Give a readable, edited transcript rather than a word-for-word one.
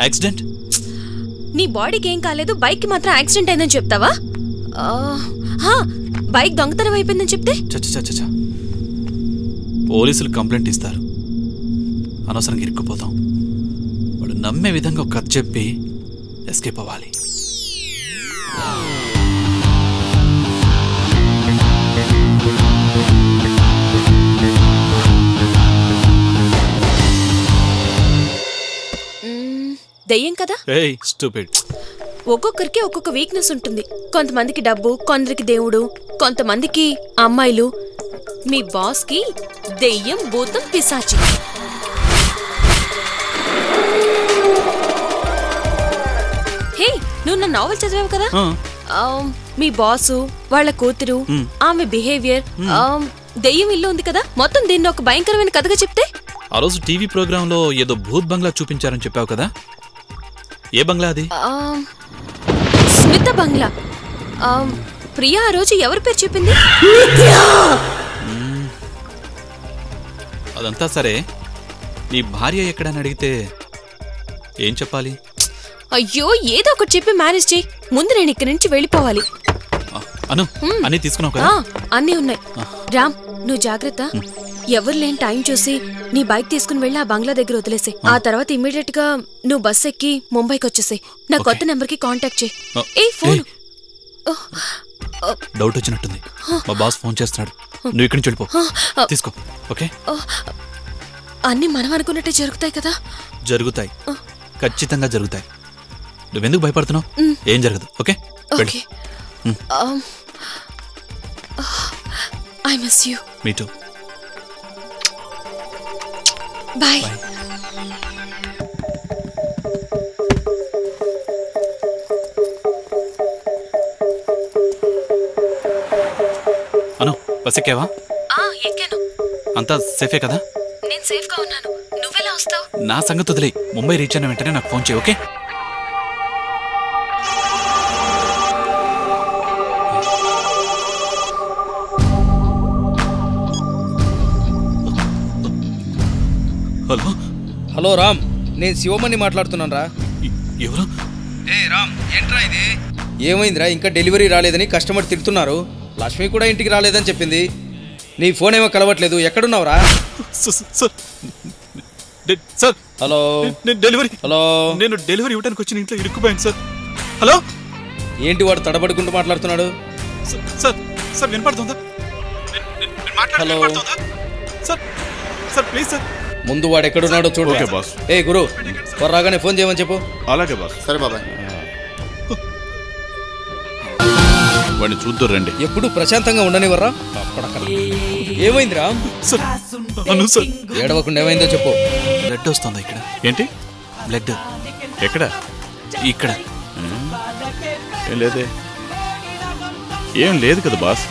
Accident? నీ బాడీకి ఏం కాలేదు, బైక్ కి మాత్రం యాక్సిడెంట్ అయిందని చెప్తావా? బైక్ దొంగతనం అయిపోయిందని చెప్తే? చచ్చ పోలీసులు కంప్లైంట్ ఇస్తారు, అనవసరంగా ఇరుక్కుపోతాం. వాడు నమ్మే విధంగా ఒక కథ చెప్పి ఎస్కేప్ అవ్వాలి. దెయ్యం కదా? ఏయ్ స్టూపిడ్. ఒక్కొక్కరికి ఒక్కొక్క వీక్నెస్ ఉంటుంది. కొంతమందికి డబ్బు, కొందరికి దేవుడు, కొంతమందికి అమ్మాయిలు. మీ బాస్ కి దెయ్యం, భూతం, పిశాచి. హే, నువ్వు నా నావెల్ చదివావు కదా? మీ బాసు, వాళ్ళ కూతురు, ఆమె బిహేవియర్, దెయ్యం ఇల్లు ఉంది కదా, మొత్తం దీన్ని ఒక భయంకరమైన కథగా చెప్తే? ఆ రోజు టీవీ ప్రోగ్రామ్ లో ఏదో భూత్ బంగ్లా చూపించారని చెప్పావు కదా, ఏ బంగ్లా అది? స్మిత బంగ్లా. ప్రియా ఆ రోజు ఎవరి పేరు చెప్పింది? అదంతా సరే, నీ భార్య ఎక్కడని అడిగితే ఏం చెప్పాలి? అయ్యో, ఏదో ఒకటి చెప్పి మేనేజ్ చేయి. ముందు నేను ఇక్కడి నుంచి వెళ్ళిపోవాలి. అను, అన్నీ తీసుకున్నావు కదా? అన్నీ ఉన్నాయి. రామ్, నువ్వు జాగ్రత్త. ఎవరు లేని టైం చూసి నీ బైక్ తీసుకుని వెళ్ళి ఆ బంగ్లా దగ్గర వదిలేసే. ఆ తర్వాత ఇమ్మీడియట్ గా నువ్వు బస్ ఎక్కి ముంబైకి వచ్చేసాయి. నా కొత్త నెంబర్ కి కాంటాక్ట్ చేయి. ఏ ఫోన్ డౌట్ వచ్చినట్టుంది, మా బాస్ ఫోన్ చేస్తున్నాడు. నువ్వు ఇక్కడి నుంచి వెళ్ళిపో. తీసుకో. ఓకే, అన్ని మనం అనుకున్నట్టే జరుగుతాయి కదా? జరుగుతాయి, ఖచ్చితంగా జరుగుతాయి. నువ్వెందుకు భయపడుతున్నావు? ఏం జరగదు. Okay, I miss you. Me too. Bye. Anu, bus ఎక్కావా? ఎక్కాను. అంతా సేఫే కదా? నేను సేఫ్ గా ఉన్నాను. నువ్వెలా వస్తావు? నా సంగతి వదిలే. ముంబై రీచ్ అయిన వెంటనే నాకు ఫోన్ చేయి. ఓకే? హలో హలో రామ్, నేను శివమణి మాట్లాడుతున్నాను రా. ఎవరు? ఏ రామ్, ఏంట్రా ఇది? ఏమైందిరా? ఇంకా డెలివరీ రాలేదని కస్టమర్ తిడుతున్నారు. లక్ష్మి కూడా ఇంటికి రాలేదని చెప్పింది. నీ ఫోన్ ఏమో కలవట్లేదు. ఎక్కడున్నావురా? Sir, hello. డెలివరీ. హలో, నేను డెలివరీ ఇవ్వడానికి వచ్చిన ఇంట్లో ఇరుక్కుపోయాను సార్. హలో. ఏంటి వాడు తడబడుకుంటూ మాట్లాడుతున్నాడు? సార్ సార్ వినపడుతుందా? Hello sir. Sir please sir. ముందు వాడు ఎక్కడున్నాడో చూడు. Okay boss. ఏ గురు, వారు రాగానే ఫోన్ చేయమని చెప్పు. అలాగే బాస్. సరే బాబాయ్. వాడిని చూద్దరు రండి. ఎప్పుడు ప్రశాంతంగా ఉండనివర్రా. ఏమైందిరా? ఏడవకుండా ఏమైందో చెప్పు. బ్లడ్ వస్తుందా ఇక్కడ? ఏంటి బ్లడ్? ఎక్కడ? ఇక్కడ. ఏం లేదే. ఏం లేదు కదా బాస్.